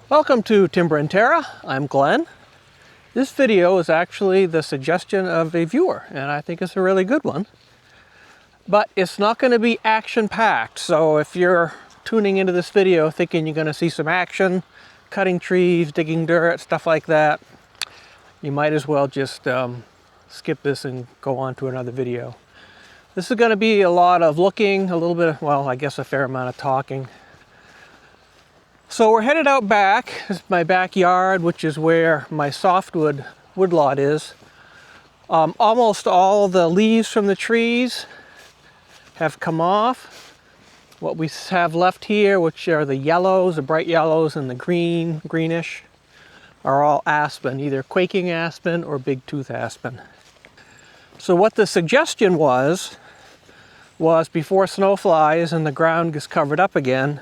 Welcome to Timber&Terra. I'm Glenn. This video is actually the suggestion of a viewer, and I think it's a really good one. But it's not going to be action-packed, so if you're tuning into this video thinking you're going to see some action, cutting trees, digging dirt, stuff like that, you might as well just skip this and go on to another video. This is going to be a lot of looking, a little bit of, well, I guess a fair amount of talking. So we're headed out back. This is my backyard, which is where my softwood woodlot is. Almost all the leaves from the trees have come off. What we have left here, which are the yellows, the bright yellows, and the greenish, are all aspen, either quaking aspen or big tooth aspen. So what the suggestion was before snow flies and the ground gets covered up again,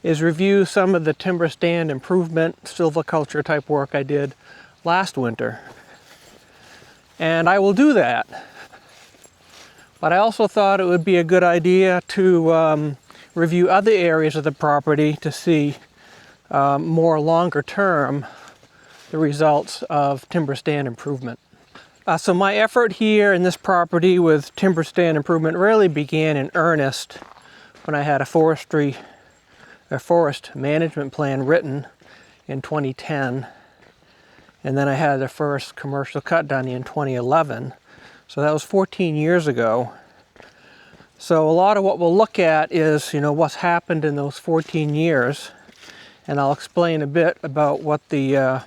is review some of the timber stand improvement silviculture type work I did last winter. And I will do that. But I also thought it would be a good idea to review other areas of the property to see more longer term the results of timber stand improvement. So my effort here in this property with timber stand improvement really began in earnest when I had a forest management plan written in 2010, and then I had the first commercial cut done in 2011. So that was 14 years ago. So a lot of what we'll look at is, what's happened in those 14 years, and I'll explain a bit about what the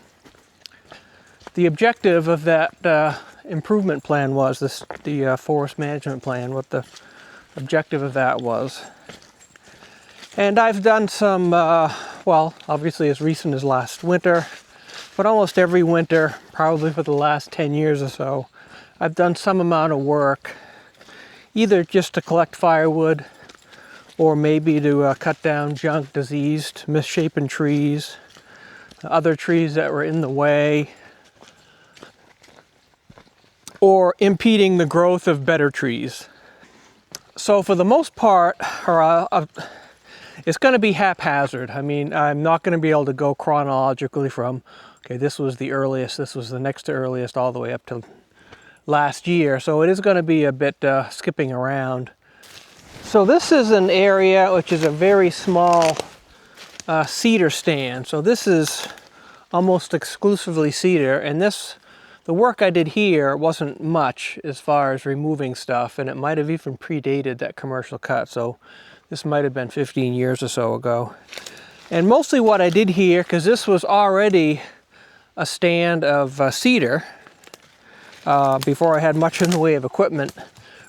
objective of that improvement plan was, the forest management plan, what the objective of that was. And I've done some, well, obviously as recent as last winter, but almost every winter, probably for the last 10 years or so, I've done some amount of work, either just to collect firewood, or maybe to cut down junk, diseased, misshapen trees, other trees that were in the way, or impeding the growth of better trees. So for the most part, it's going to be haphazard. I mean, I'm not going to be able to go chronologically from, okay, this was the earliest, this was the next to earliest, all the way up to last year. So it is going to be a bit skipping around. So this is an area which is a very small cedar stand. So this is almost exclusively cedar, and the work I did here wasn't much as far as removing stuff, and it might have even predated that commercial cut. So this might have been 15 years or so ago. And mostly what I did here, because this was already a stand of cedar, before I had much in the way of equipment,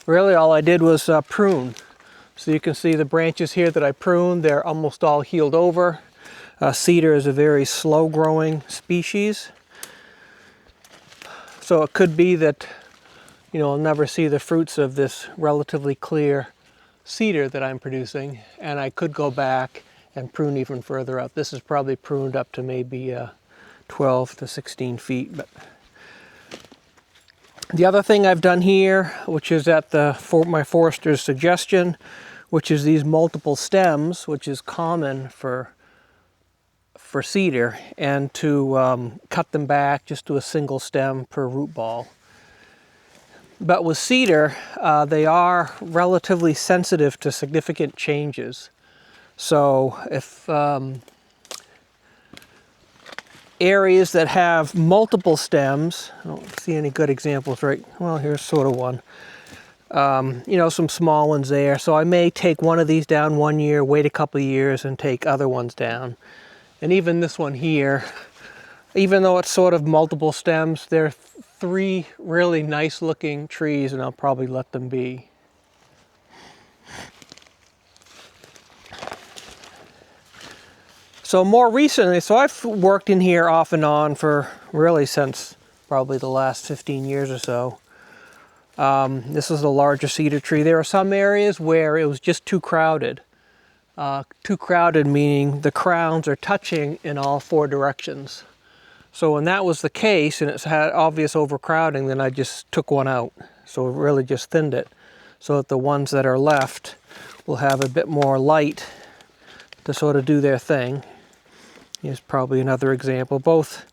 really all I did was prune. So you can see the branches here that I pruned, they're almost all healed over. Cedar is a very slow growing species. So it could be that, I'll never see the fruits of this relatively clear cedar that I'm producing, and I could go back and prune even further up. This is probably pruned up to maybe 12 to 16 feet. But the other thing I've done here, which is at my forester's suggestion, which is these multiple stems, which is common for cedar, and to cut them back just to a single stem per root ball. But with cedar, they are relatively sensitive to significant changes. So if areas that have multiple stems, I don't see any good examples, right? Well, here's sort of one. Some small ones there. So I may take one of these down one year, wait a couple of years, and take other ones down. And even this one here, even though it's sort of multiple stems, there are 3 really nice looking trees, and I'll probably let them be. So more recently, so I've worked in here off and on for really since probably the last 15 years or so. This is a larger cedar tree. There are some areas where it was just too crowded. Too crowded meaning the crowns are touching in all 4 directions. So when that was the case and it's had obvious overcrowding, then I just took one out. So it really just thinned it so that the ones that are left will have a bit more light to sort of do their thing. Here's probably another example. Both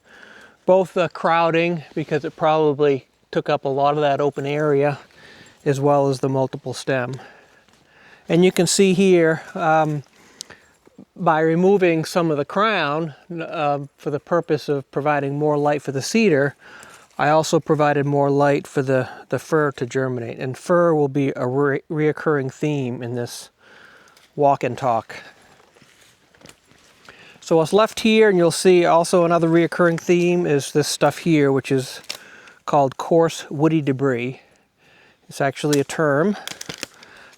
crowding, because it probably took up a lot of that open area, as well as the multiple stem. And you can see here, by removing some of the crown for the purpose of providing more light for the cedar, I also provided more light for the fir to germinate. And fir will be a reoccurring theme in this walk and talk. So what's left here, and you'll see also another reoccurring theme, is this stuff here, which is called coarse woody debris. It's actually a term,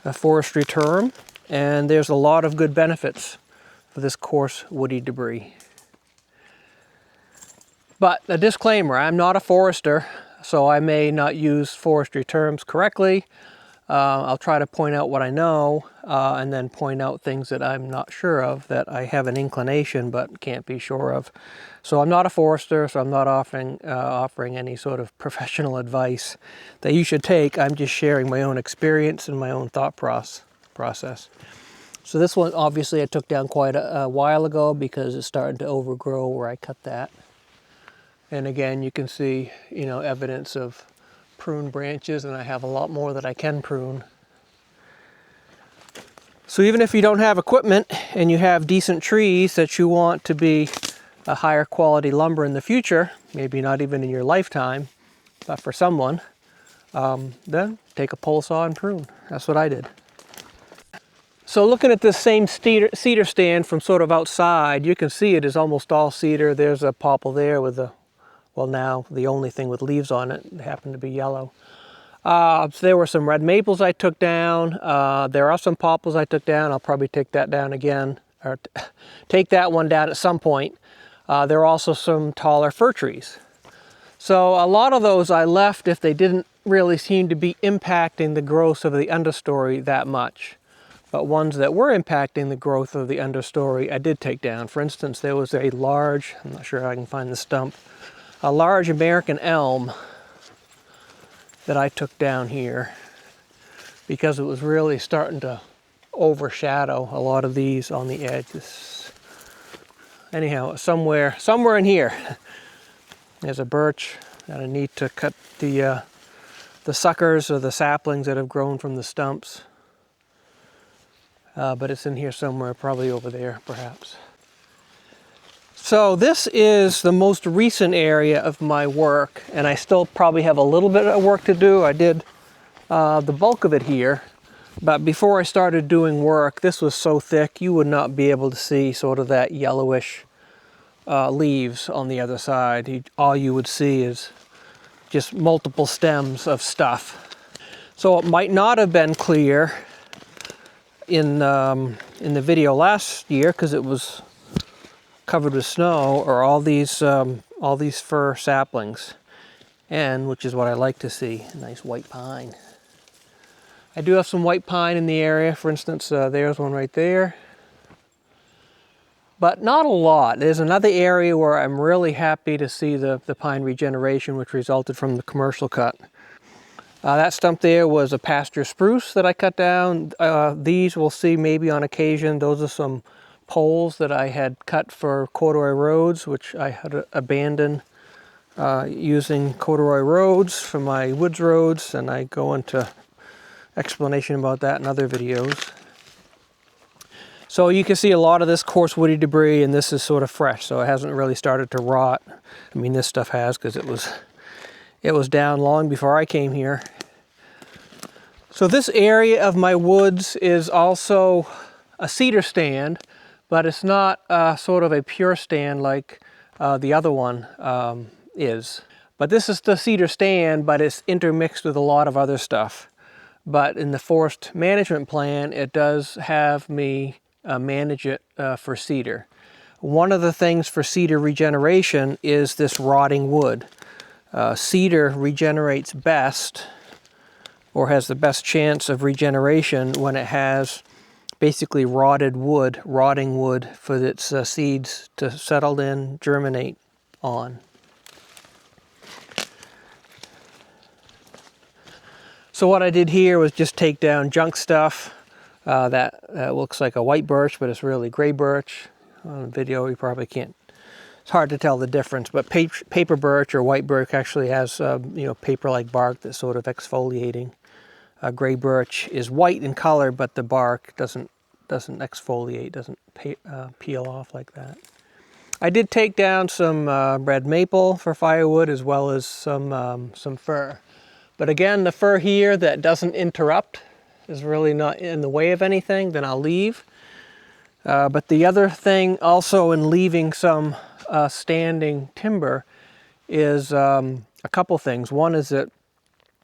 a forestry term, and there's a lot of good benefits for this coarse woody debris. But a disclaimer, I'm not a forester, so I may not use forestry terms correctly. I'll try to point out what I know, and then point out things that I'm not sure of, that I have an inclination but can't be sure of. So I'm not a forester, so I'm not offering any sort of professional advice that you should take. I'm just sharing my own experience and my own thought process. So this one, obviously, I took down quite a while ago because it's starting to overgrow where I cut that. And again, you can see, evidence of prune branches, and I have a lot more that I can prune. So even if you don't have equipment and you have decent trees that you want to be a higher quality lumber in the future, maybe not even in your lifetime, but for someone, then take a pole saw and prune. That's what I did. So looking at this same cedar stand from sort of outside, you can see it is almost all cedar. There's a popple there with now the only thing with leaves on it happened to be yellow. So there were some red maples I took down. There are some poplars I took down. I'll probably take that down again, or take that one down at some point. There are also some taller fir trees. So a lot of those I left if they didn't really seem to be impacting the growth of the understory that much. But ones that were impacting the growth of the understory, I did take down. For instance, there was a large, I'm not sure if I can find the stump, a large American elm that I took down here because it was really starting to overshadow a lot of these on the edges. Anyhow, somewhere in here, there's a birch that I need to cut the suckers or the saplings that have grown from the stumps. But it's in here somewhere, probably over there, perhaps. So this is the most recent area of my work, and I still probably have a little bit of work to do. I did the bulk of it here, but before I started doing work, this was so thick you would not be able to see sort of that yellowish leaves on the other side. All you would see is just multiple stems of stuff. So it might not have been clear in the video last year because it was covered with snow, or all these fir saplings, and which is what I like to see, a nice white pine. I do have some white pine in the area. For instance, there's one right there, but not a lot. There's another area where I'm really happy to see the pine regeneration, which resulted from the commercial cut. That stump there was a pasture spruce that I cut down. These we'll see maybe on occasion. Those are some poles that I had cut for corduroy roads, which I had abandoned using corduroy roads for my woods roads, and I go into explanation about that in other videos. So you can see a lot of this coarse woody debris, and this is sort of fresh, so it hasn't really started to rot. I mean, this stuff has, because it was down long before I came here. So this area of my woods is also a cedar stand, but it's not sort of a pure stand like the other one is. But this is the cedar stand, but it's intermixed with a lot of other stuff. But in the forest management plan, it does have me manage it for cedar. One of the things for cedar regeneration is this rotting wood. Cedar regenerates best, or has the best chance of regeneration, when it has basically rotting wood for its seeds to settle in, germinate on. So what I did here was just take down junk stuff that looks like a white birch, but it's really gray birch. On video you probably can't, it's hard to tell the difference, but paper birch or white birch actually has you know, paper-like bark that's sort of exfoliating. Gray birch is white in color, but the bark doesn't exfoliate, doesn't peel off like that. I did take down some red maple for firewood, as well as some fir. But again, the fir here that doesn't interrupt, is really not in the way of anything, then I'll leave. But the other thing also in leaving some standing timber is a couple things. One is it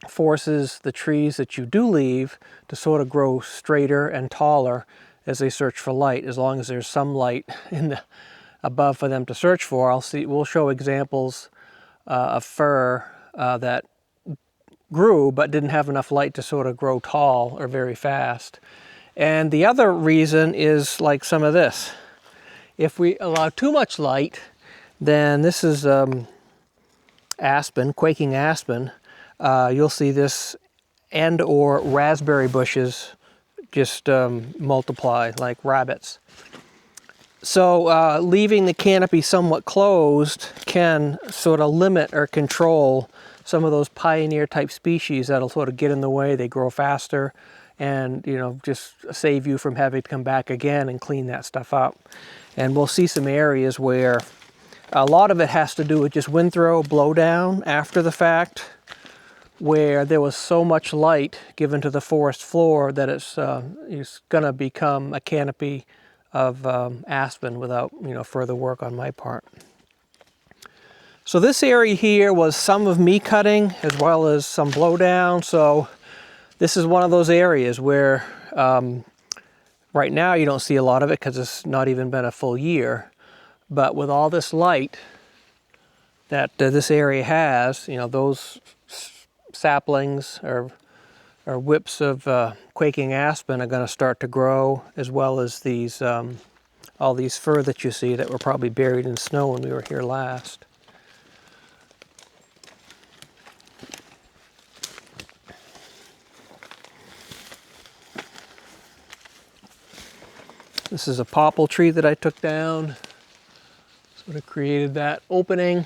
forces the trees that you do leave to sort of grow straighter and taller as they search for light, as long as there's some light in the above for them to search for. We'll show examples of fir that grew but didn't have enough light to sort of grow tall or very fast. And the other reason is like some of this. If we allow too much light, then this is aspen, quaking aspen. You'll see this and or raspberry bushes just multiply like rabbits. So leaving the canopy somewhat closed can sort of limit or control some of those pioneer type species that'll sort of get in the way. They grow faster and, you know, just save you from having to come back again and clean that stuff up. And we'll see some areas where a lot of it has to do with just windthrow, blowdown after the fact, where there was so much light given to the forest floor that it's going to become a canopy of aspen without, you know, further work on my part. So this area here was some of me cutting as well as some blowdown. So this is one of those areas where right now you don't see a lot of it because it's not even been a full year. But with all this light that this area has, you know, those saplings or whips of quaking aspen are going to start to grow, as well as these all these fir that you see that were probably buried in snow when we were here last. This is a popple tree that I took down. Sort of created that opening.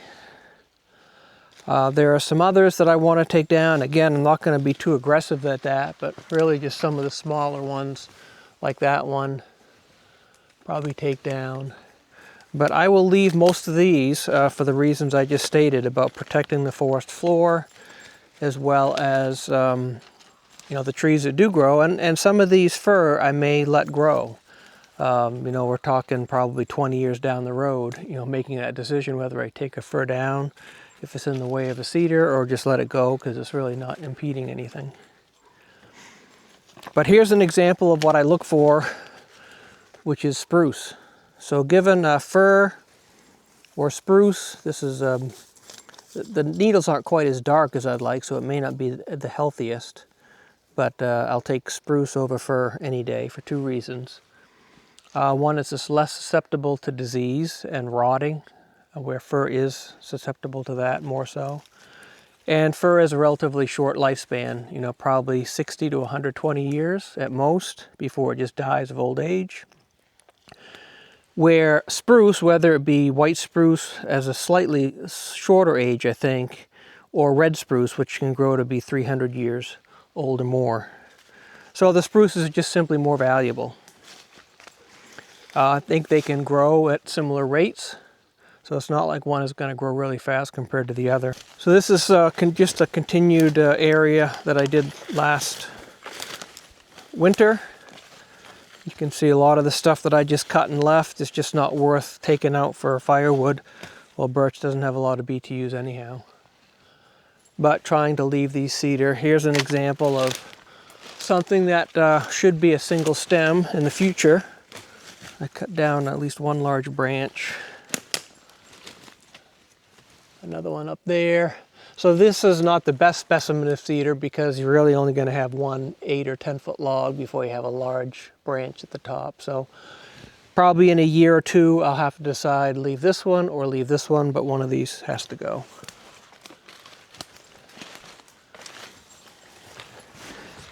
There are some others that I want to take down. Again, I'm not going to be too aggressive at that, but really just some of the smaller ones like that one, probably take down. But I will leave most of these for the reasons I just stated about protecting the forest floor, as well as you know, the trees that do grow, and some of these fir I may let grow. You know, we're talking probably 20 years down the road, you know, making that decision whether I take a fir down if it's in the way of a cedar, or just let it go because it's really not impeding anything. But here's an example of what I look for, which is spruce. So given fir or spruce, this is the needles aren't quite as dark as I'd like, so it may not be the healthiest, but I'll take spruce over fir any day for two reasons. One is it's less susceptible to disease and rotting, where fir is susceptible to that more so. And fir has a relatively short lifespan, you know, probably 60 to 120 years at most before it just dies of old age. Where spruce, whether it be white spruce as a slightly shorter age, I think, or red spruce, which can grow to be 300 years old or more. So the spruces are just simply more valuable. I think they can grow at similar rates. So it's not like one is going to grow really fast compared to the other. So this is just a continued area that I did last winter. You can see a lot of the stuff that I just cut and left is just not worth taking out for firewood. Well, birch doesn't have a lot of BTUs anyhow. But trying to leave these cedar. Here's an example of something that should be a single stem in the future. I cut down at least one large branch. Another one up there. So this is not the best specimen of cedar because you're really only going to have one 8 or 10 foot log before you have a large branch at the top. So probably in a year or two I'll have to decide leave this one or leave this one, but one of these has to go.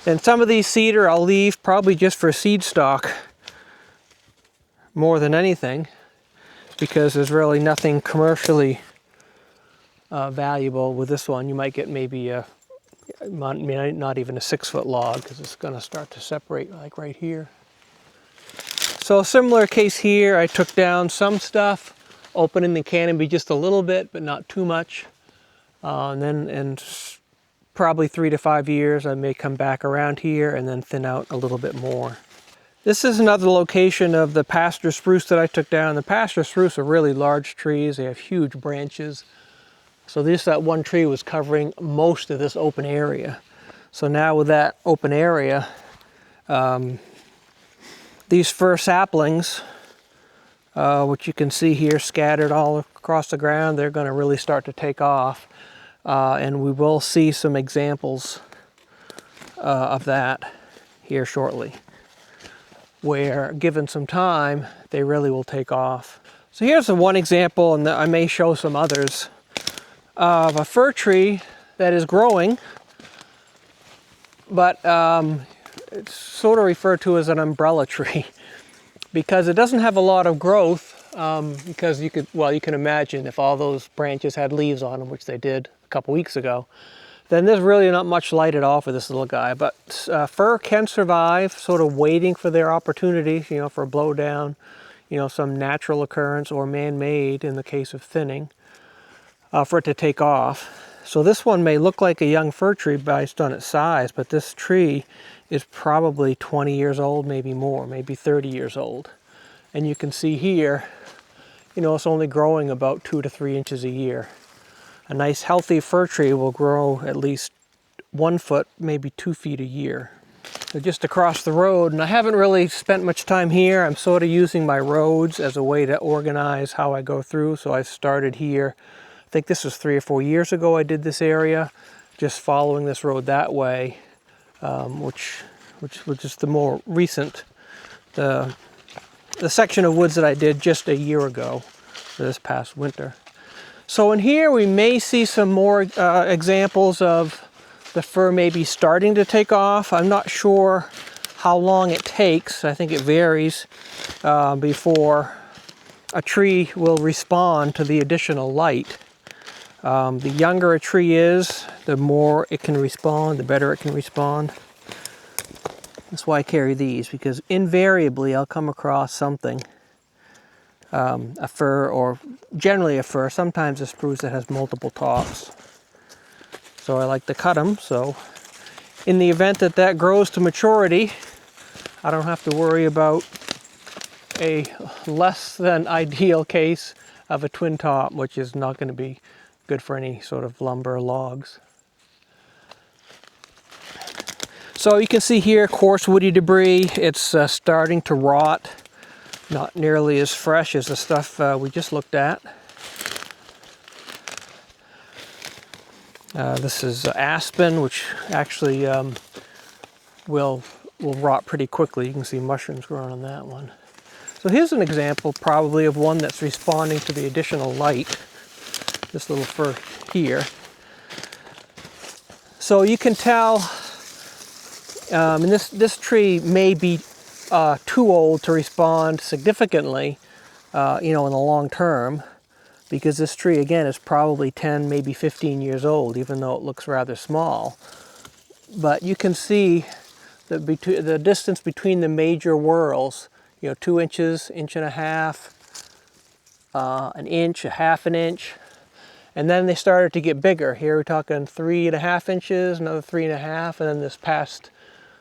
And some of these cedar I'll leave probably just for seed stock more than anything. because there's really nothing commercially valuable with this one. You might get maybe not even a 6-foot log, because it's going to start to separate like right here. So similar case here, I took down some stuff, opening the canopy just a little bit, but not too much. And then in probably 3 to 5 years, I may come back around here and then thin out a little bit more. This is another location of the pasture spruce that I took down. The pasture spruce are really large trees. They have huge branches. So that one tree was covering most of this open area. So now with that open area, these fir saplings, which you can see here scattered all across the ground, they're going to really start to take off. And we will see some examples of that here shortly, where given some time, they really will take off. So here's the one example, and I may show some others, of a fir tree that is growing, but it's sort of referred to as an umbrella tree because it doesn't have a lot of growth, because you can imagine if all those branches had leaves on them, which they did a couple weeks ago, then there's really not much light at all for this little guy. But fir can survive, sort of waiting for their opportunity, for a blowdown, some natural occurrence or man-made in the case of thinning, for it to take off. So this one may look like a young fir tree based on its size, but this tree is probably 20 years old, maybe more, maybe 30 years old. And you can see here, it's only growing about 2 to 3 inches a year. A nice healthy fir tree will grow at least 1 foot, maybe 2 feet a year. So just across the road, and I haven't really spent much time here. I'm sort of using my roads as a way to organize how I go through. So I started here. I think this was 3 or 4 years ago I did this area, just following this road that way, which was just the more recent, the section of woods that I did just a year ago, this past winter. So in here we may see some more examples of the fir maybe starting to take off. I'm not sure how long it takes. I think it varies before a tree will respond to the additional light. The younger a tree is, the more it can respond, the better it can respond. That's why I carry these, because invariably I'll come across something, a fir, or generally a fir, sometimes a spruce that has multiple tops. So I like to cut them, so in the event that grows to maturity, I don't have to worry about a less than ideal case of a twin top, which is not going to be good for any sort of lumber or logs. So you can see here coarse woody debris. It's starting to rot, not nearly as fresh as the stuff we just looked at. This is aspen, which actually will rot pretty quickly. You can see mushrooms growing on that one. So here's an example probably of one that's responding to the additional light. This little fir here. So you can tell, and this tree may be too old to respond significantly, in the long term, because this tree again is probably 10, maybe 15 years old, even though it looks rather small. But you can see the distance between the major whorls, 2 inches, inch and a half, an inch, a half an inch. And then they started to get bigger. Here we're talking 3.5 inches, another 3.5, and then this past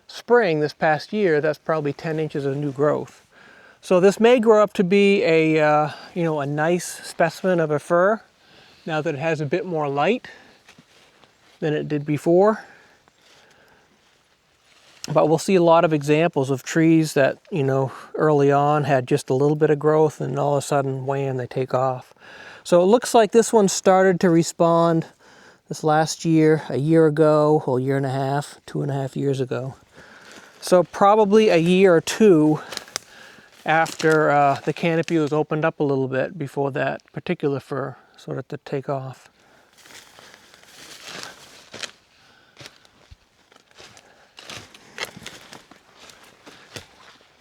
spring, this past year, that's probably 10 inches of new growth. So this may grow up to be a nice specimen of a fir, now that it has a bit more light than it did before. But we'll see a lot of examples of trees that, early on had just a little bit of growth, and all of a sudden, wham, they take off. So it looks like this one started to respond this last year, a year ago, a year and a half, 2.5 years ago. So probably a year or two after the canopy was opened up a little bit before that particular fir started to take off.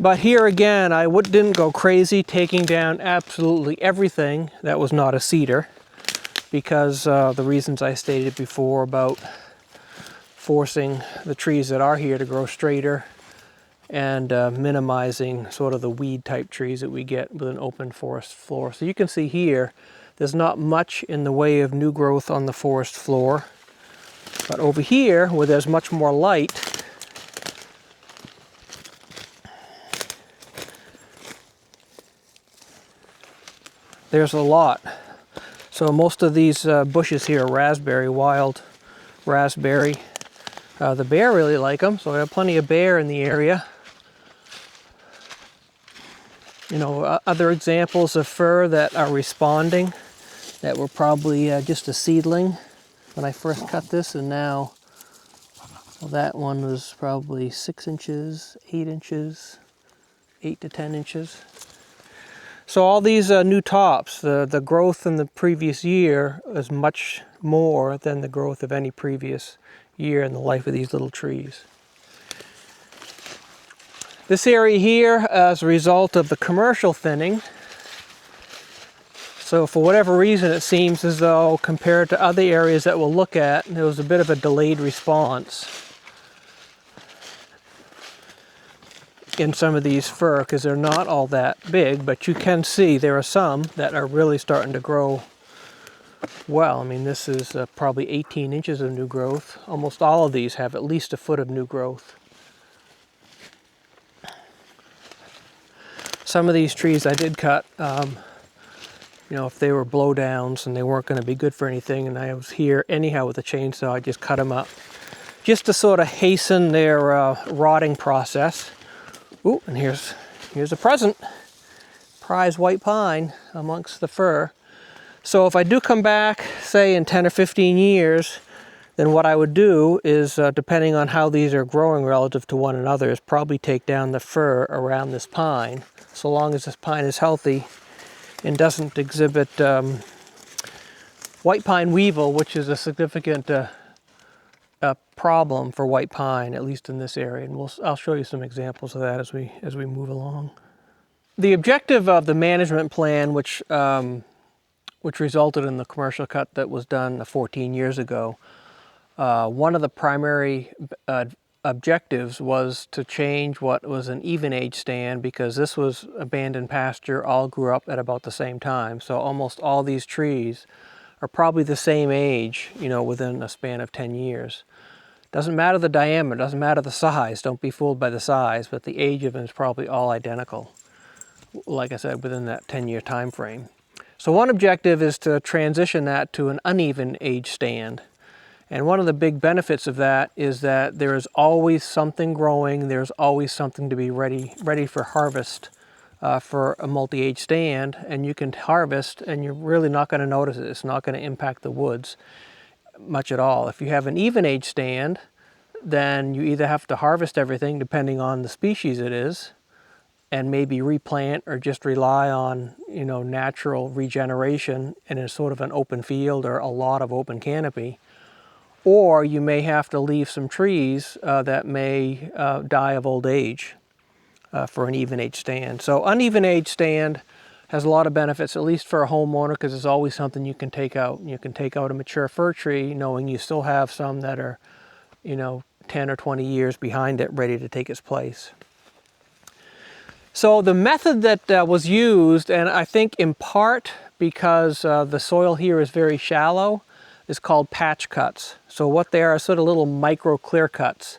But here again, I didn't go crazy taking down absolutely everything that was not a cedar, because the reasons I stated before about forcing the trees that are here to grow straighter and minimizing sort of the weed type trees that we get with an open forest floor. So you can see here, there's not much in the way of new growth on the forest floor. But over here, where there's much more light, there's a lot. So most of these bushes here are raspberry, wild raspberry. The bear really like them, so I have plenty of bear in the area. You know, other examples of fir that are responding that were probably just a seedling when I first cut this, and now, well, that one was probably 6 inches, 8 inches, 8 to 10 inches. So all these new tops, the growth in the previous year is much more than the growth of any previous year in the life of these little trees. This area here, as a result of the commercial thinning, so for whatever reason it seems as though compared to other areas that we'll look at, there was a bit of a delayed response in some of these fir, because they're not all that big, but you can see there are some that are really starting to grow well. I mean, this is probably 18 inches of new growth. Almost all of these have at least a foot of new growth. Some of these trees I did cut, you know, if they were blowdowns and they weren't going to be good for anything, and I was here anyhow with a chainsaw, I just cut them up just to sort of hasten their rotting process. Ooh, and here's a present. Prize white pine amongst the fir. So if I do come back, say in 10 or 15 years, then what I would do is, depending on how these are growing relative to one another, is probably take down the fir around this pine, so long as this pine is healthy and doesn't exhibit white pine weevil, which is a significant problem for white pine, at least in this area. And I'll show you some examples of that as we move along. The objective of the management plan, which resulted in the commercial cut that was done 14 years ago, one of the primary objectives was to change what was an even age stand, because this was abandoned pasture, all grew up at about the same time. So almost all these trees are probably the same age, you know, within a span of 10 years. Doesn't matter the diameter, doesn't matter the size, don't be fooled by the size, but the age of them is probably all identical, like I said, within that 10-year time frame. So one objective is to transition that to an uneven age stand. And one of the big benefits of that is that there is always something growing, there's always something to be ready for harvest for a multi-age stand, and you can harvest and you're really not going to notice it. It's not going to impact the woods much at all. If you have an even age stand, then you either have to harvest everything depending on the species it is, and maybe replant or just rely on, you know, natural regeneration in a sort of an open field or a lot of open canopy. Or you may have to leave some trees that may die of old age for an even age stand. So uneven age stand has a lot of benefits, at least for a homeowner, because there's always something you can take out. You can take out a mature fir tree knowing you still have some that are, you know, 10 or 20 years behind it ready to take its place. So the method that was used, and I think in part because the soil here is very shallow, is called patch cuts. So what they are sort of little micro clear cuts.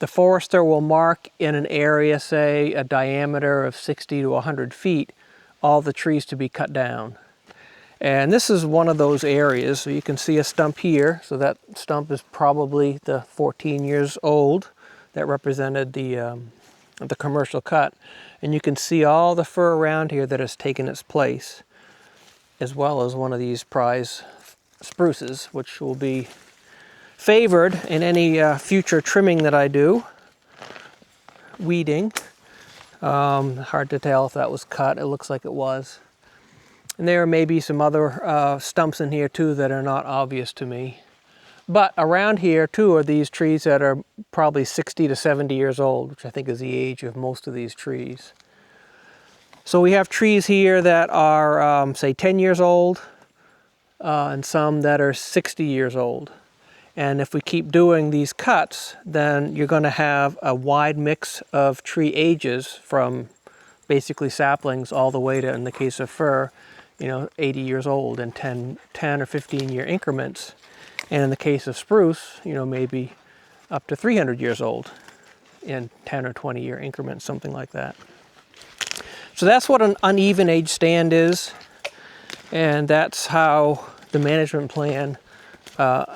The forester will mark in an area, say a diameter of 60 to 100 feet, all the trees to be cut down. And this is one of those areas. So you can see a stump here. So that stump is probably the 14 years old that represented the commercial cut. And you can see all the fir around here that has taken its place, as well as one of these prize spruces, which will be favored in any future trimming that I do. Weeding. Hard to tell if that was cut. It looks like it was. And there may be some other stumps in here too that are not obvious to me. But around here too are these trees that are probably 60 to 70 years old, which I think is the age of most of these trees. So we have trees here that are, say, 10 years old, and some that are 60 years old. And if we keep doing these cuts, then you're going to have a wide mix of tree ages, from basically saplings all the way to, in the case of fir, 80 years old in 10 or 15 year increments. And in the case of spruce, maybe up to 300 years old in 10 or 20 year increments, something like that. So that's what an uneven age stand is, and that's how the management plan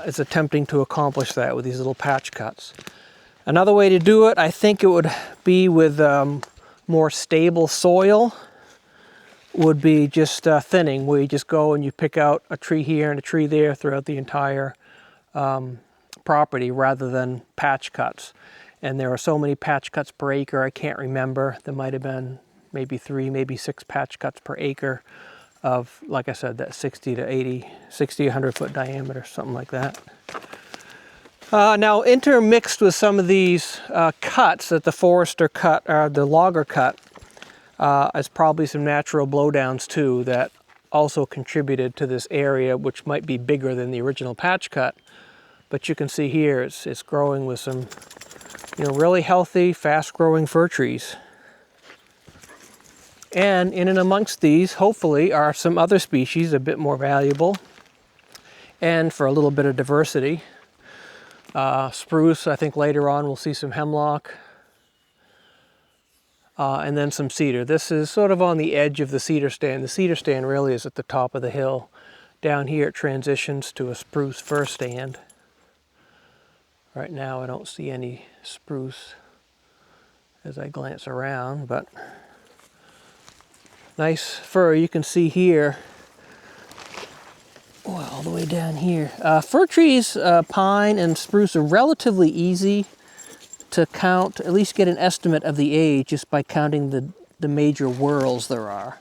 is attempting to accomplish that with these little patch cuts. Another way to do it, I think it would be with more stable soil, would be just thinning, where you just go and you pick out a tree here and a tree there throughout the entire property, rather than patch cuts. And there are so many patch cuts per acre, I can't remember. There might have been maybe 3, maybe 6 patch cuts per acre of, like I said, that 60 to 100 foot diameter, something like that. Now, intermixed with some of these cuts that the forester cut, or the logger cut, is probably some natural blowdowns too that also contributed to this area, which might be bigger than the original patch cut. But you can see here it's growing with some really healthy, fast-growing fir trees. And in and amongst these, hopefully, are some other species a bit more valuable, and for a little bit of diversity. Spruce, I think later on we'll see some hemlock, and then some cedar. This is sort of on the edge of the cedar stand. The cedar stand really is at the top of the hill. Down here it transitions to a spruce fir stand. Right now I don't see any spruce as I glance around, but nice fir. You can see here, all the way down here. Fir trees, pine and spruce, are relatively easy to count, at least get an estimate of the age just by counting the major whorls there are.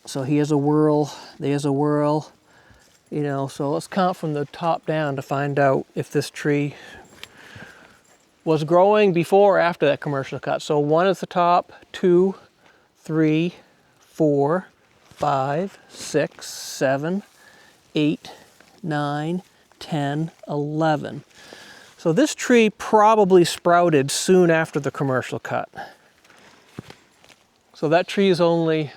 So here's a whorl, there's a whorl, so let's count from the top down to find out if this tree was growing before or after that commercial cut. So 1 at the top, 2, 3, 4, 5, 6, 7, 8, 9, 10, 11. So this tree probably sprouted soon after the commercial cut. So that tree is only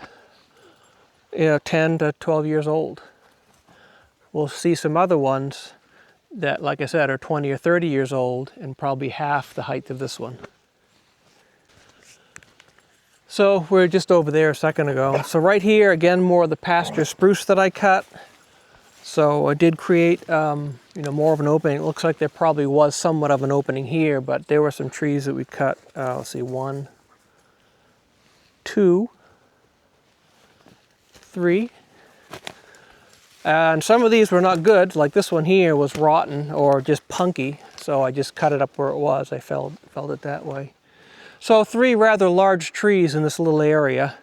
10 to 12 years old. We'll see some other ones that, like I said, are 20 or 30 years old and probably half the height of this one. So we're just over there a second ago. So right here, again, more of the pasture spruce that I cut. So I did create, more of an opening. It looks like there probably was somewhat of an opening here, but there were some trees that we cut. Let's see, 1, 2, 3. And some of these were not good, like this one here was rotten or just punky. So I just cut it up where it was. I felled it that way. So 3 rather large trees in this little area.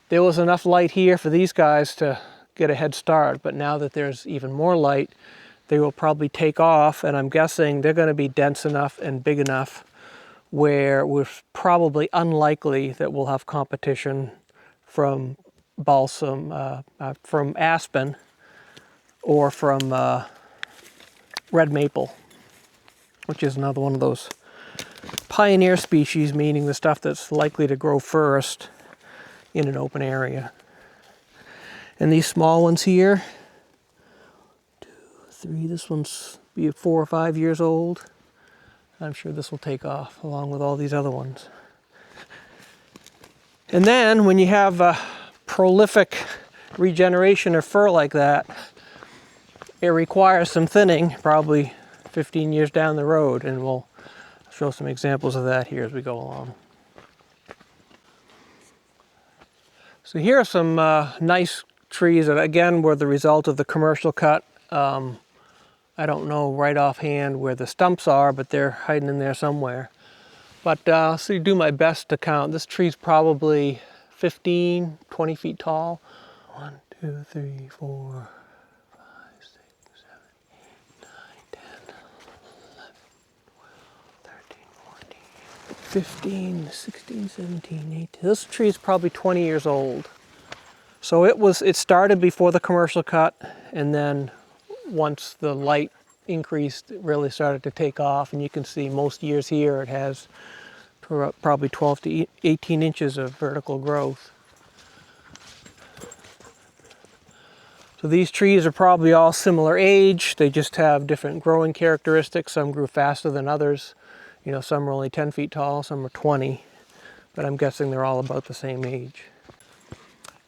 There was enough light here for these guys to get a head start, but now that there's even more light, they will probably take off, and I'm guessing they're going to be dense enough and big enough where we're probably unlikely that we'll have competition from balsam, from aspen, or from red maple, which is another one of those pioneer species, meaning the stuff that's likely to grow first in an open area. And these small ones here, 2, 3, this one's be 4 or 5 years old. I'm sure this will take off along with all these other ones. And then when you have a prolific regeneration of fir like that, it requires some thinning, probably 15 years down the road, and we'll show some examples of that here as we go along. So here are some nice trees that again were the result of the commercial cut. I don't know right offhand where the stumps are, but they're hiding in there somewhere. But so do my best to count. This tree's probably 15, 20 feet tall. 1, 2, 3, 4, 5, 6, 7, 15, 16, 17, 18. This tree is probably 20 years old. So it started before the commercial cut, and then once the light increased, it really started to take off. And you can see most years here it has probably 12 to 18 inches of vertical growth. So these trees are probably all similar age. They just have different growing characteristics. Some grew faster than others. You know, some are only 10 feet tall, some are 20, but I'm guessing they're all about the same age.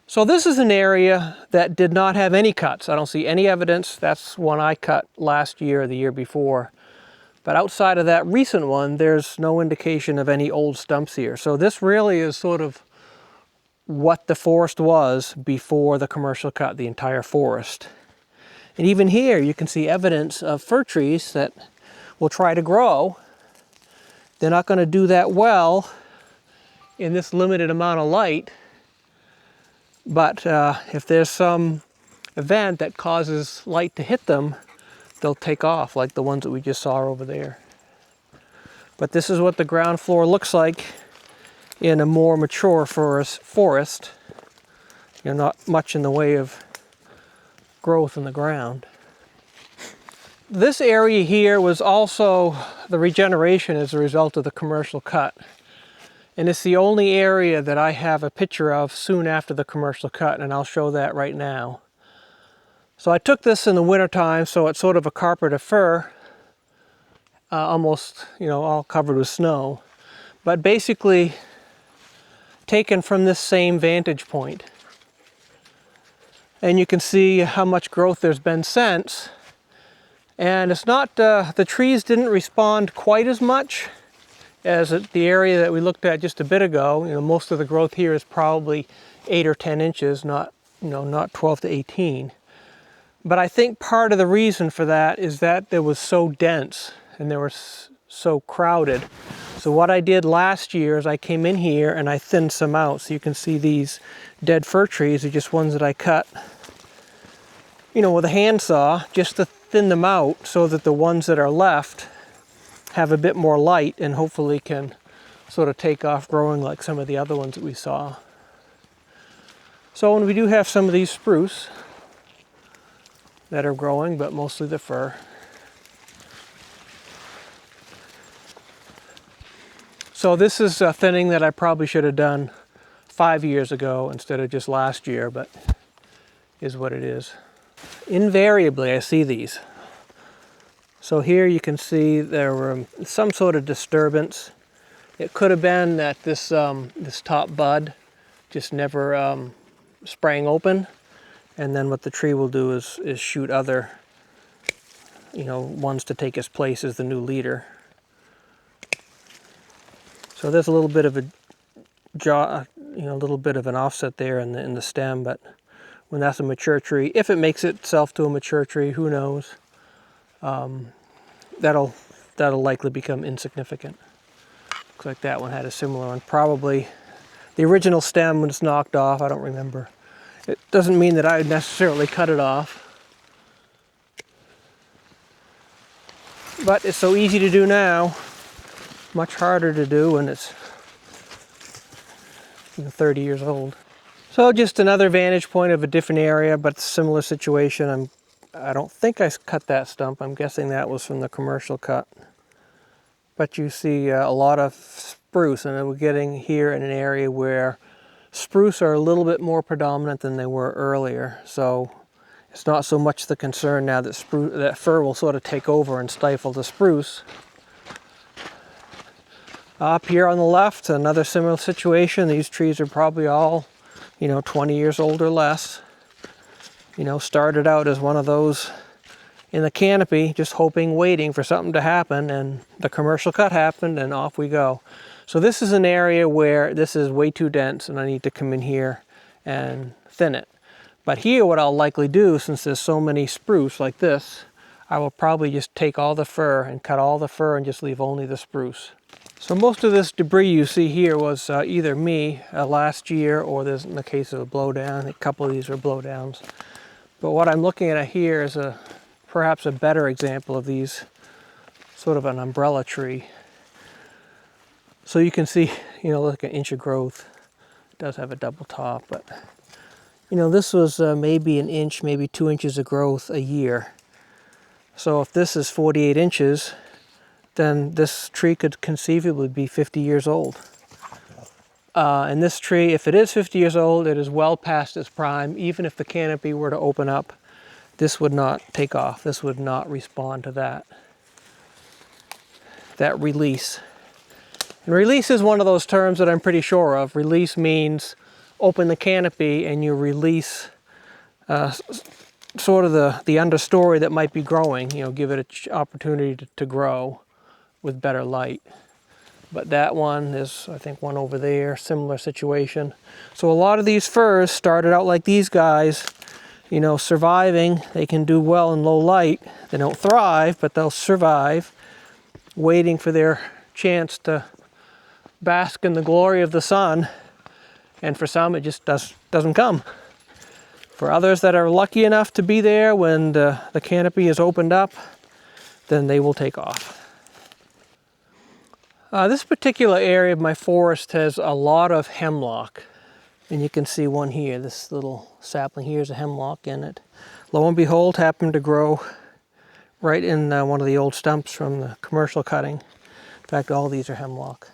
So this is an area that did not have any cuts. I don't see any evidence. That's one I cut last year or the year before. But outside of that recent one, there's no indication of any old stumps here. So this really is sort of what the forest was before the commercial cut, the entire forest. And even here you can see evidence of fir trees that will try to grow. They're not going to do that well in this limited amount of light, but if there's some event that causes light to hit them, they'll take off, like the ones that we just saw over there. But this is what the ground floor looks like in a more mature forest. You know, not much in the way of growth in the ground. This area here was also the regeneration as a result of the commercial cut. And it's the only area that I have a picture of soon after the commercial cut, and I'll show that right now. So I took this in the wintertime, so it's sort of a carpet of fir, almost, you know, all covered with snow. But basically taken from this same vantage point. And you can see how much growth there's been since. And it's not, the trees didn't respond quite as much as the area that we looked at just a bit ago. You know, most of the growth here is probably 8 or 10 inches, not 12 to 18. But I think part of the reason for that is that it was so dense and they were so crowded. So what I did last year is I came in here and I thinned some out. So you can see these dead fir trees are just ones that I cut, you know, with a handsaw, just to thin them out so that the ones that are left have a bit more light and hopefully can sort of take off growing like some of the other ones that we saw. So when we do have some of these spruce that are growing, but mostly the fir. So this is a thinning that I probably should have done 5 years ago instead of just last year, but is what it is. Invariably I see these. So here you can see there were some sort of disturbance. It could have been that this top bud just never sprang open, and then what the tree will do is shoot other, you know, ones to take its place as the new leader. So there's a little bit of a little bit of an offset there in the stem, but when that's a mature tree, if it makes itself to a mature tree, who knows? That'll likely become insignificant. Looks like that one had a similar one. Probably the original stem was knocked off. I don't remember. It doesn't mean that I would necessarily cut it off, but it's so easy to do now. Much harder to do when it's 30 years old. So just another vantage point of a different area, but similar situation. I don't think I cut that stump. I'm guessing that was from the commercial cut. But you see a lot of spruce, and then we're getting here in an area where spruce are a little bit more predominant than they were earlier. So it's not so much the concern now that fir will sort of take over and stifle the spruce. Up here on the left, another similar situation. These trees are probably all, 20 years old or less. Started out as one of those in the canopy, just hoping, waiting for something to happen, and the commercial cut happened and off we go. So this is an area where this is way too dense and I need to come in here and thin it. But here what I'll likely do, since there's so many spruce like this, I will probably just take all the fir and cut all the fir and just leave only the spruce. So most of this debris you see here was either me last year, or there's, in the case of a blowdown, a couple of these are blowdowns. But what I'm looking at here is perhaps a better example of these, sort of an umbrella tree. So you can see, you know, like an inch of growth. It does have a double top, but you know, this was maybe an inch, maybe 2 inches of growth a year. So if this is 48 inches, then this tree could conceivably be 50 years old. And this tree, if it is 50 years old, it is well past its prime. Even if the canopy were to open up, this would not take off. This would not respond to that release. And release is one of those terms that I'm pretty sure of. Release means open the canopy and you release sort of the understory that might be growing, you know, give it an opportunity to grow with better light. But that one is, I think, one over there, similar situation. So a lot of these firs started out like these guys, you know, surviving. They can do well in low light. They don't thrive, but they'll survive, waiting for their chance to bask in the glory of the sun. And for some, it just doesn't come. For others that are lucky enough to be there when the canopy is opened up, then they will take off. This particular area of my forest has a lot of hemlock. And you can see one here. This little sapling here is a hemlock in it. Lo and behold, happened to grow right in one of the old stumps from the commercial cutting. In fact, all these are hemlock.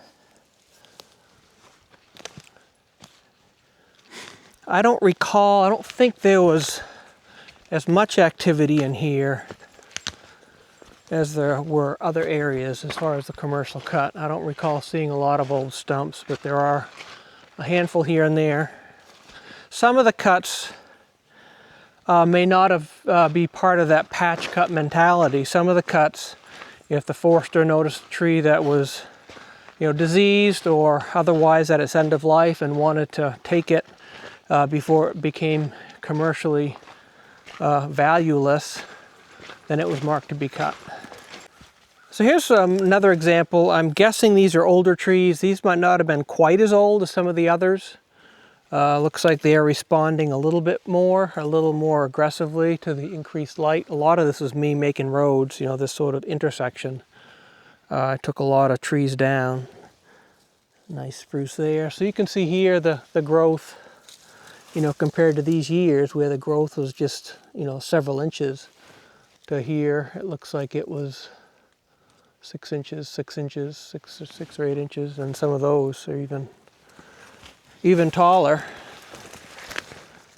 I don't think there was as much activity in here as there were other areas as far as the commercial cut. I don't recall seeing a lot of old stumps, but there are a handful here and there. Some of the cuts may not have be part of that patch cut mentality. Some of the cuts, if the forester noticed a tree that was, you know, diseased or otherwise at its end of life and wanted to take it before it became commercially valueless, then it was marked to be cut. So here's another example. I'm guessing these are older trees. These might not have been quite as old as some of the others. Looks like they are responding a little more aggressively to the increased light. A lot of this is me making roads, you know, this sort of intersection. I took a lot of trees down. Nice spruce there. So you can see here the growth, you know, compared to these years where the growth was just, you know, several inches, to here it looks like it was 6 inches, 6 or 8 inches, and some of those are even taller.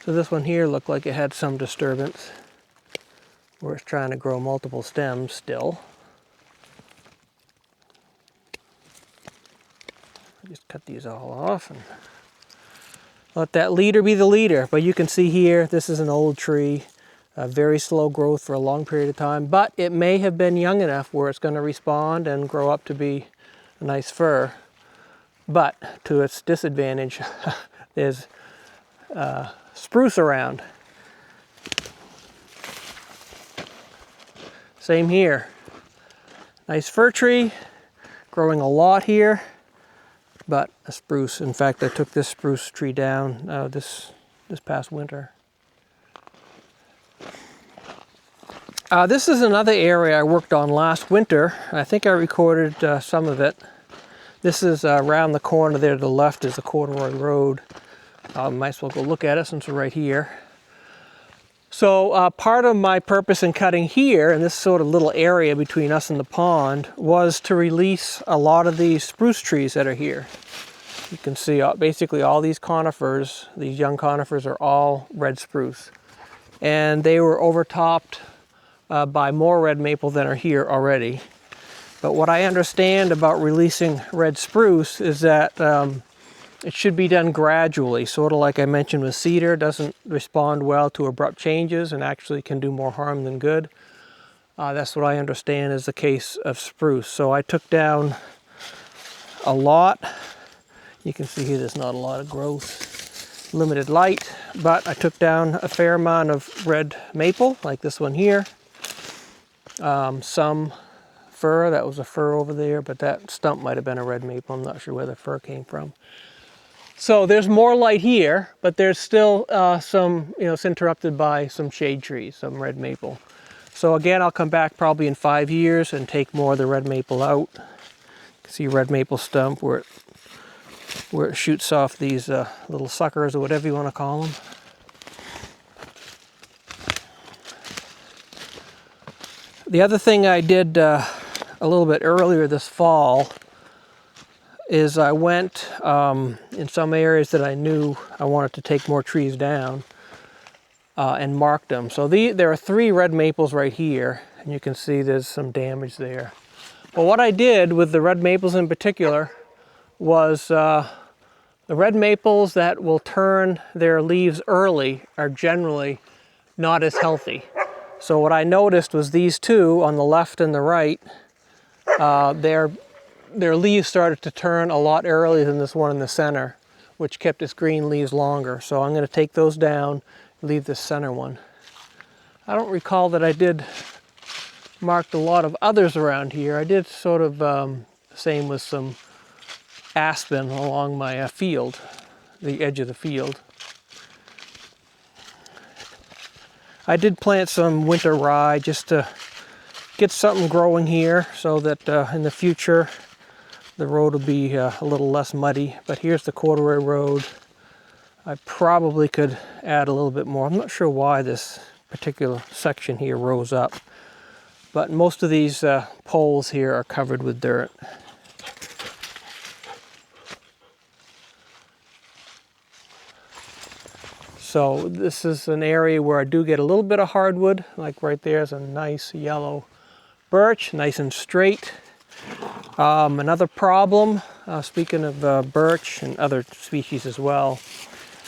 So this one here looked like it had some disturbance where it's trying to grow multiple stems still. I just cut these all off and let that leader be the leader. But you can see here, this is an old tree, very slow growth for a long period of time, but it may have been young enough where it's going to respond and grow up to be a nice fir. But to its disadvantage, there's spruce around. Same here. Nice fir tree, growing a lot here, but a spruce. In fact, I took this spruce tree down this past winter. This is another area I worked on last winter. I think I recorded some of it. This is around the corner there to the left is the corduroy road. Might as well go look at it since we're right here. So part of my purpose in cutting here, in this sort of little area between us and the pond, was to release a lot of these spruce trees that are here. You can see basically all these conifers, these young conifers are all red spruce. And they were overtopped by more red maple than are here already. But what I understand about releasing red spruce is that it should be done gradually, sort of like I mentioned with cedar. It doesn't respond well to abrupt changes and actually can do more harm than good. That's what I understand is the case of spruce. So I took down a lot. You can see here there's not a lot of growth, limited light, but I took down a fair amount of red maple, like this one here. Some fir, that was a fir over there, but that stump might have been a red maple. I'm not sure where the fir came from. So there's more light here, but there's still some, you know, it's interrupted by some shade trees, some red maple. So again, I'll come back probably in 5 years and take more of the red maple out See red maple stump where it shoots off these little suckers or whatever you want to call them. The other thing I did a little bit earlier this fall is I went in some areas that I knew I wanted to take more trees down and marked them. So there are 3 red maples right here, and you can see there's some damage there. But what I did with the red maples in particular was the red maples that will turn their leaves early are generally not as healthy. So what I noticed was these 2 on the left and the right, their leaves started to turn a lot earlier than this one in the center, which kept its green leaves longer. So I'm going to take those down and leave this center one. I don't recall that I did marked a lot of others around here. I did sort of same with some aspen along my field, the edge of the field. I did plant some winter rye just to get something growing here so that in the future the road will be a little less muddy. But here's the corduroy road. I probably could add a little bit more. I'm not sure why this particular section here rose up, but most of these poles here are covered with dirt. So this is an area where I do get a little bit of hardwood, like right there's a nice yellow birch, nice and straight. Another problem, speaking of birch and other species as well,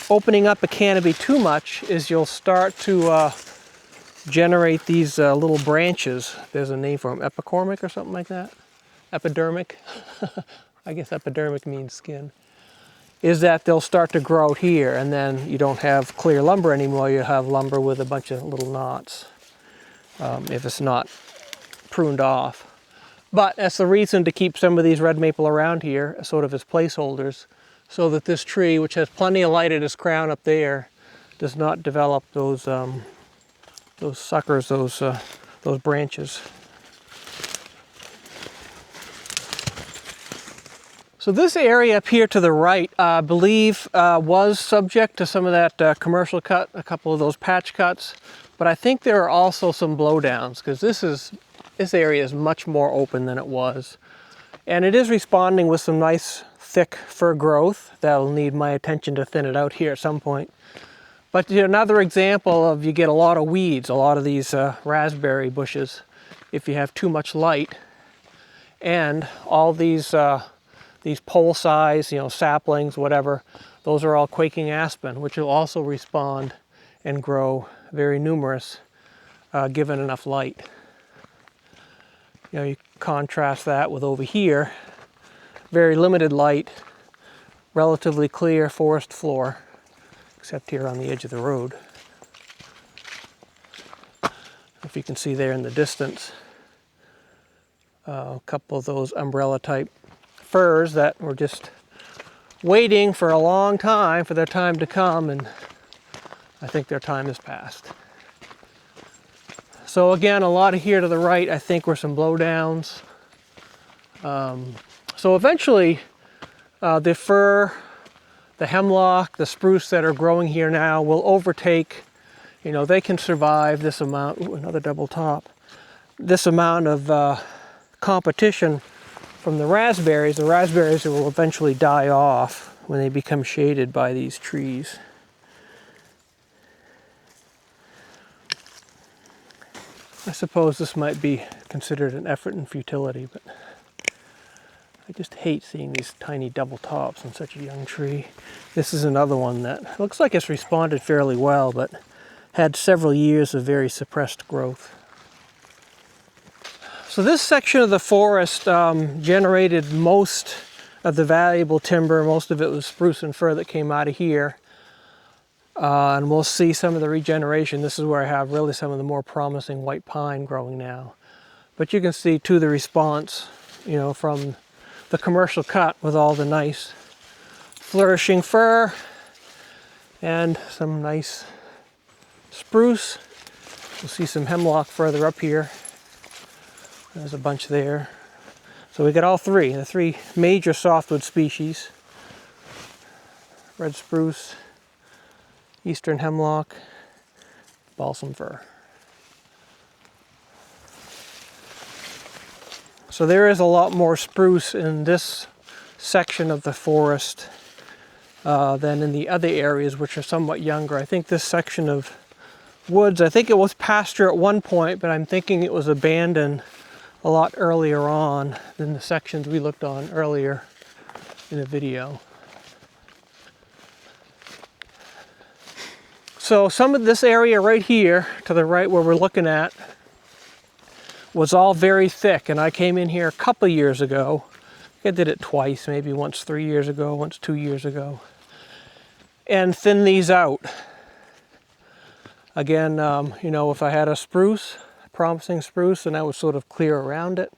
opening up a canopy too much is you'll start to generate these little branches. There's a name for them, epicormic or something like that. Epidermic. I guess epidermic means skin. Is that they'll start to grow here, and then you don't have clear lumber anymore. You have lumber with a bunch of little knots if it's not pruned off. But that's the reason to keep some of these red maple around here, sort of as placeholders, so that this tree, which has plenty of light at its crown up there, does not develop those suckers, those branches. So this area up here to the right, I believe, was subject to some of that commercial cut, a couple of those patch cuts, but I think there are also some blowdowns because this area is much more open than it was. And it is responding with some nice thick fir growth that'll need my attention to thin it out here at some point. But another example of you get a lot of weeds, a lot of these raspberry bushes, if you have too much light. And all these pole size, saplings, whatever, those are all quaking aspen, which will also respond and grow very numerous given enough light. You contrast that with over here, very limited light, relatively clear forest floor, except here on the edge of the road. If you can see there in the distance, a couple of those umbrella type firs that were just waiting for a long time for their time to come, and I think their time has passed. So again, a lot of here to the right I think were some blowdowns. So eventually the fir, the hemlock, the spruce that are growing here now will overtake, they can survive this amount, another double top, this amount of competition from the raspberries. The raspberries will eventually die off when they become shaded by these trees. I suppose this might be considered an effort in futility, but I just hate seeing these tiny double tops on such a young tree. This is another one that looks like it's responded fairly well, but had several years of very suppressed growth. So this section of the forest generated most of the valuable timber. Most of it was spruce and fir that came out of here. And we'll see some of the regeneration. This is where I have really some of the more promising white pine growing now. But you can see too the response, from the commercial cut with all the nice flourishing fir and some nice spruce. You'll see some hemlock further up here. There's a bunch there. So we got all three, the three major softwood species: red spruce, eastern hemlock, balsam fir. So there is a lot more spruce in this section of the forest than in the other areas, which are somewhat younger. I think this section of woods, I think it was pasture at one point, but I'm thinking it was abandoned a lot earlier on than the sections we looked on earlier in the video. So some of this area right here to the right where we're looking at was all very thick, and I came in here a couple years ago. I did it twice, maybe once 3 years ago, once 2 years ago, and thinned these out. Again, you know, if I had a spruce, promising spruce, then I would sort of clear around it.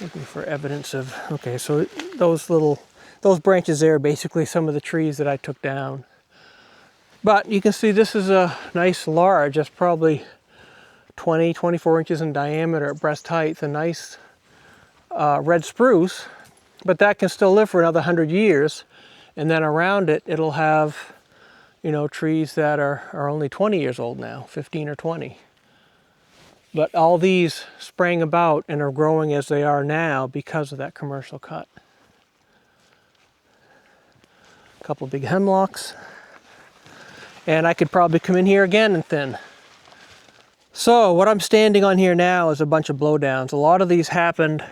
Looking for evidence of, okay, so those branches there are basically some of the trees that I took down. But you can see this is a nice large, that's probably 20, 24 inches in diameter at breast height, a nice red spruce, but that can still live for another 100 years. And then around it, it'll have, you know, trees that are only 20 years old now, 15 or 20. But all these sprang about and are growing as they are now because of that commercial cut. A couple big hemlocks. And I could probably come in here again and thin. So what I'm standing on here now is a bunch of blowdowns. A lot of these happened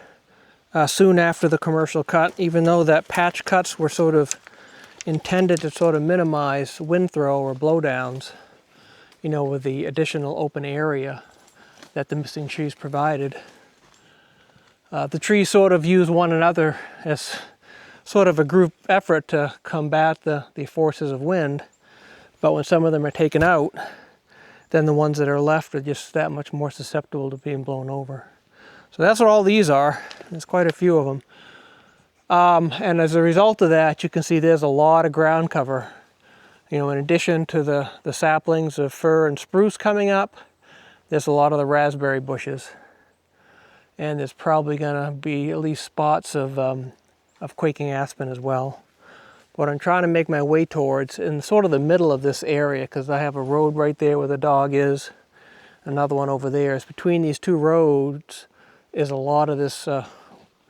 soon after the commercial cut, even though that patch cuts were sort of intended to sort of minimize wind throw or blowdowns, you know, with the additional open area that the missing trees provided. The trees sort of use one another as sort of a group effort to combat the forces of wind. But when some of them are taken out, then the ones that are left are just that much more susceptible to being blown over. So that's what all these are. There's quite a few of them. And as a result of that, you can see there's a lot of ground cover. You know, in addition to the saplings of fir and spruce coming up, there's a lot of the raspberry bushes. And there's probably gonna be at least spots of quaking aspen as well. What I'm trying to make my way towards, in sort of the middle of this area, because I have a road right there where the dog is, another one over there, is between these two roads is a lot of this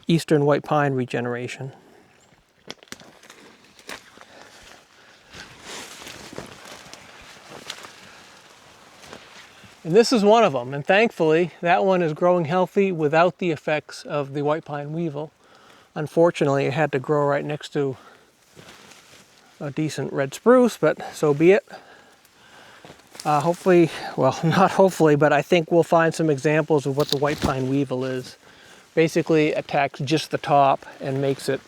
eastern white pine regeneration. And this is one of them, and thankfully that one is growing healthy without the effects of the white pine weevil. Unfortunately, it had to grow right next to a decent red spruce, but so be it. Hopefully, well, not hopefully, but I think we'll find some examples of what the white pine weevil is. Basically attacks just the top and makes it,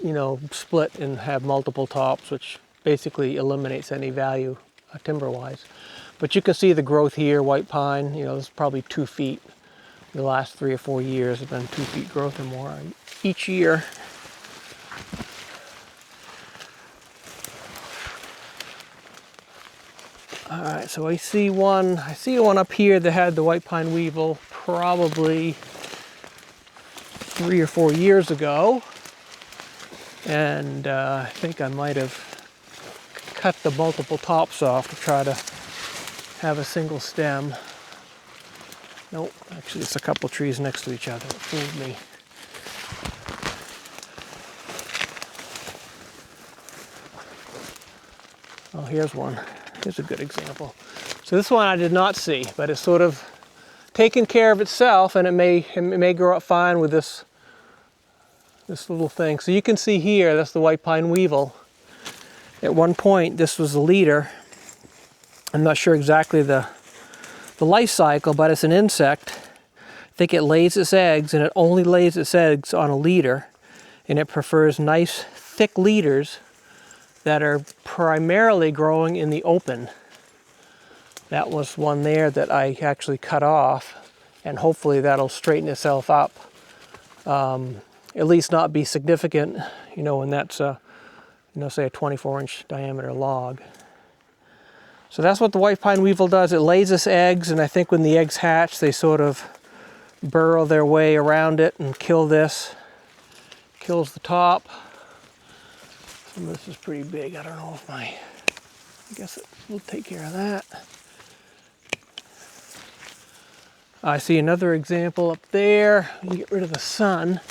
you know, split and have multiple tops, which basically eliminates any value timber-wise. But you can see the growth here, white pine, you know, this is probably 2 feet. The last 3 or 4 years have been 2 feet growth or more each year. All right, so I see one up here that had the white pine weevil probably 3 or 4 years ago. And I think I might have cut the multiple tops off to try to have a single stem. Nope, actually it's a couple trees next to each other. It fooled me. Oh, here's one. Here's a good example. So this one I did not see, but it's sort of taken care of itself, and it may grow up fine with this little thing. So you can see here, that's the white pine weevil. At one point, this was the leader. I'm not sure exactly the life cycle, but it's an insect. I think it lays its eggs, and it only lays its eggs on a leader, and it prefers nice, thick leaders that are primarily growing in the open. That was one there that I actually cut off, and hopefully that'll straighten itself up. At least not be significant, you know, when that's say a 24-inch diameter log. So that's what the white pine weevil does. It lays its eggs, and I think when the eggs hatch, they sort of burrow their way around it and kill this. Kills the top. Some of this is pretty big. I don't know if I guess it will take care of that. I see another example up there. You get rid of the sun.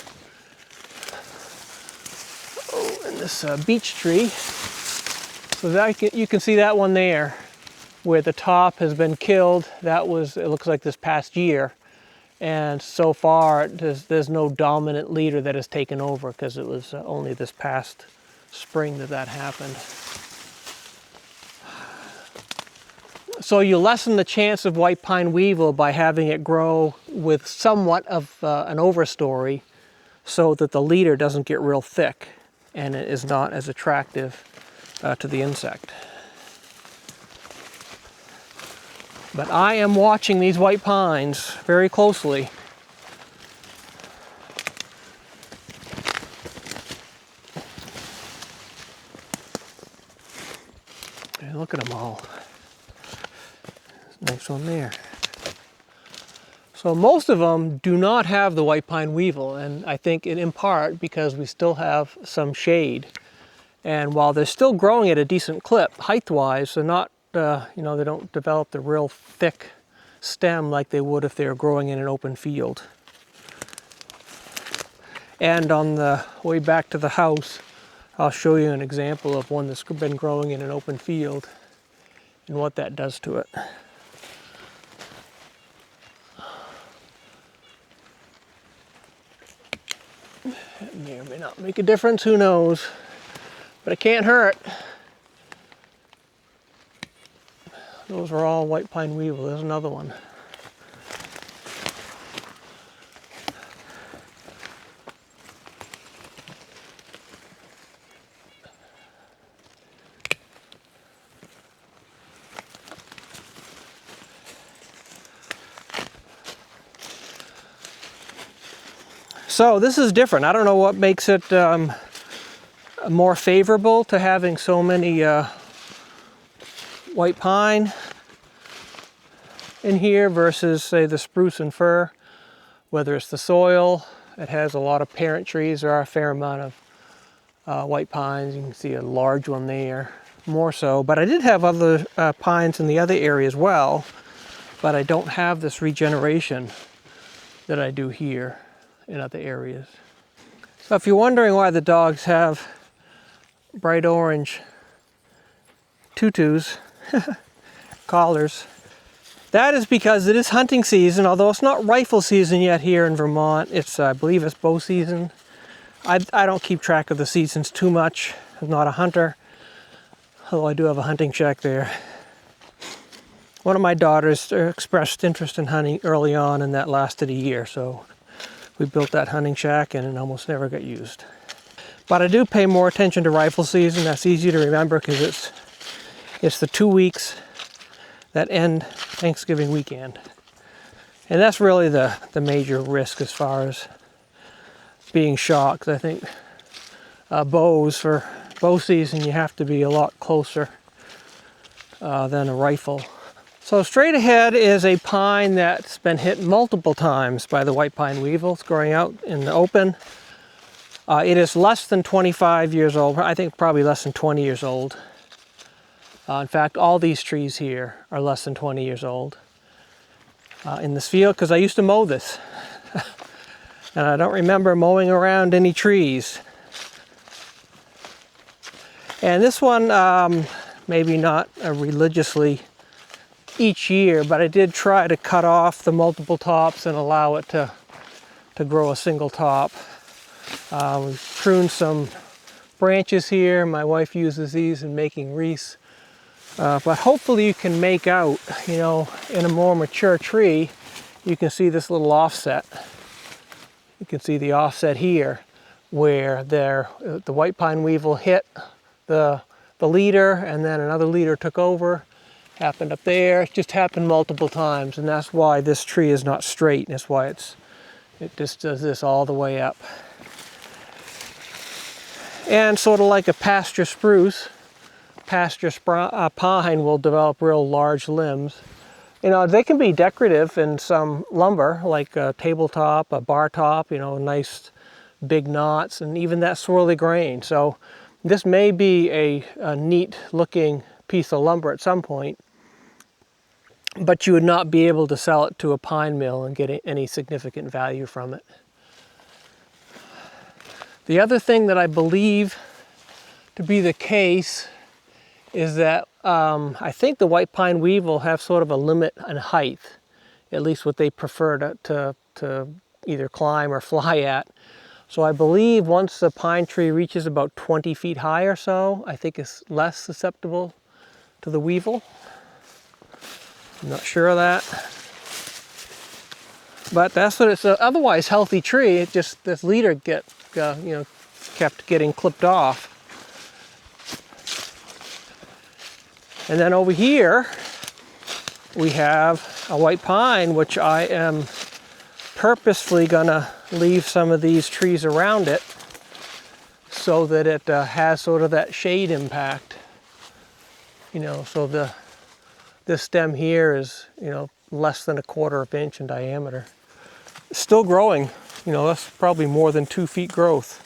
Oh, and this beech tree. So that you can see that one there, where the top has been killed. That was, it looks like this past year. And so far, there's no dominant leader that has taken over, because it was only this past spring that happened. So you lessen the chance of white pine weevil by having it grow with somewhat of an overstory, so that the leader doesn't get real thick and it is not as attractive to the insect. But I am watching these white pines very closely. And look at them all. Nice one there. So most of them do not have the white pine weevil, and I think in part because we still have some shade. And while they're still growing at a decent clip, height-wise, they're not, they don't develop the real thick stem like they would if they were growing in an open field. And on the way back to the house, I'll show you an example of one that's been growing in an open field and what that does to it. It may or may not make a difference, who knows, but it can't hurt. Those are all white pine weevil. There's another one. So this is different. I don't know what makes it more favorable to having so many white pine in here versus, say, the spruce and fir. Whether it's the soil, it has a lot of parent trees. There are a fair amount of white pines. You can see a large one there, more so. But I did have other pines in the other area as well, but I don't have this regeneration that I do here in other areas. So if you're wondering why the dogs have bright orange tutus, collars, that is because it is hunting season. Although it's not rifle season yet here in Vermont, it's I believe it's bow season. I don't keep track of the seasons too much. I'm not a hunter, although I do have a hunting shack there. One of my daughters expressed interest in hunting early on, and that lasted a year, so we built that hunting shack and it almost never got used. But I do pay more attention to rifle season. That's easy to remember because it's the 2 weeks that end Thanksgiving weekend. And that's really the major risk as far as being shot. 'Cause I think bows, for bow season, you have to be a lot closer than a rifle. So straight ahead is a pine that's been hit multiple times by the white pine weevil. It's growing out in the open. It is less than 25 years old. I think probably less than 20 years old. In fact, all these trees here are less than 20 years old in this field, because I used to mow this. And I don't remember mowing around any trees. And this one, maybe not religiously each year, but I did try to cut off the multiple tops and allow it to grow a single top. We pruned some branches here. My wife uses these in making wreaths. But hopefully you can make out, in a more mature tree, you can see this little offset. You can see the offset here where the white pine weevil hit the leader, and then another leader took over. Happened up there. It just happened multiple times, and that's why this tree is not straight. That's why it just does this all the way up. And sort of like a pasture spruce, pasture pine will develop real large limbs. You know, they can be decorative in some lumber, like a tabletop, a bar top, you know, nice big knots, and even that swirly grain. So this may be a neat looking piece of lumber at some point, but you would not be able to sell it to a pine mill and get any significant value from it. The other thing that I believe to be the case is that I think the white pine weevil have sort of a limit in height, at least what they prefer to either climb or fly at. So I believe once the pine tree reaches about 20 feet high or so, I think it's less susceptible to the weevil. I'm not sure of that. But that's what it's an otherwise healthy tree. It just, this leader kept getting clipped off. And then over here, we have a white pine, which I am purposefully gonna leave some of these trees around it so that it has sort of that shade impact. You know, so this stem here is, you know, less than 1/4 inch in diameter. It's still growing, you know, that's probably more than 2 feet growth,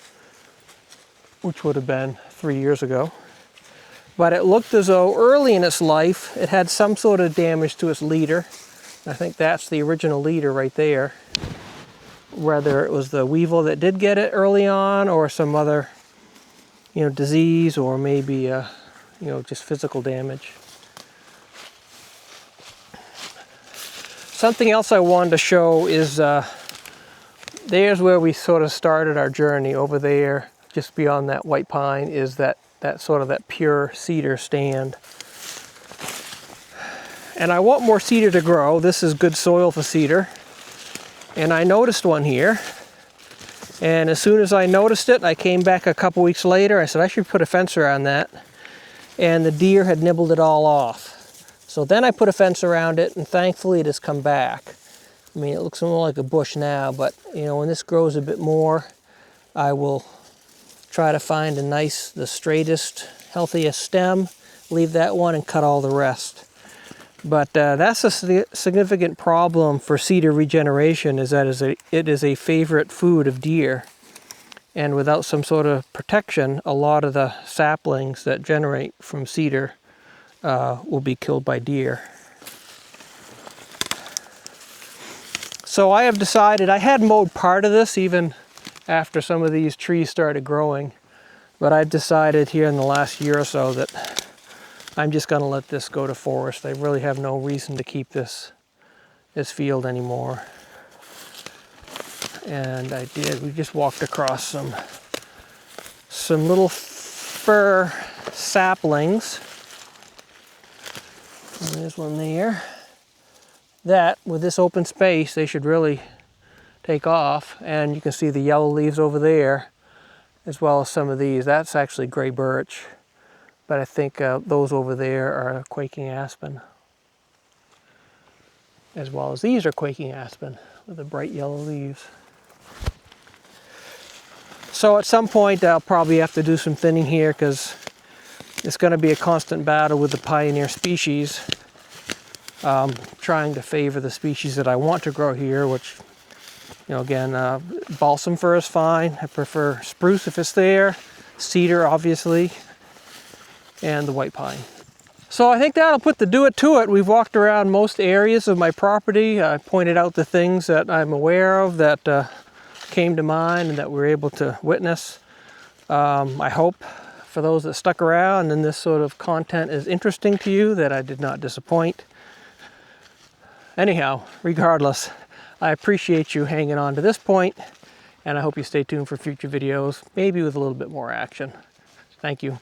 which would have been 3 years ago. But it looked as though early in its life, it had some sort of damage to its leader. I think that's the original leader right there. Whether it was the weevil that did get it early on or some other, you know, disease, or maybe, you know, just physical damage. Something else I wanted to show is, there's where we sort of started our journey. Over there, just beyond that white pine, is that sort of that pure cedar stand. And I want more cedar to grow. This is good soil for cedar. And I noticed one here. And as soon as I noticed it, I came back a couple weeks later. I said I should put a fence around that. And the deer had nibbled it all off. So then I put a fence around it, and thankfully it has come back. I mean, it looks more like a bush now, but you know, when this grows a bit more, I will try to find the straightest, healthiest stem, leave that one and cut all the rest. But that's a significant problem for cedar regeneration, is that it is a favorite food of deer. And without some sort of protection, a lot of the saplings that generate from cedar will be killed by deer. So I have decided, I had mowed part of this even after some of these trees started growing, but I've decided here in the last year or so that I'm just going to let this go to forest. I really have no reason to keep this field anymore. And I did. We just walked across some little fir saplings. And there's one there. That, with this open space, they should really take off. And you can see the yellow leaves over there, as well as some of these. That's actually gray birch. But I think those over there are quaking aspen, as well as these are quaking aspen with the bright yellow leaves. So at some point I'll probably have to do some thinning here, because it's going to be a constant battle with the pioneer species. Trying to favor the species that I want to grow here, which, you know, again, balsam fir is fine. I prefer spruce if it's there, cedar obviously, and the white pine. So I think that'll do it to it. We've walked around most areas of my property. I pointed out the things that I'm aware of that came to mind and that we were able to witness. I hope for those that stuck around and this sort of content is interesting to you, that I did not disappoint. Anyhow, regardless, I appreciate you hanging on to this point, and I hope you stay tuned for future videos, maybe with a little bit more action. Thank you.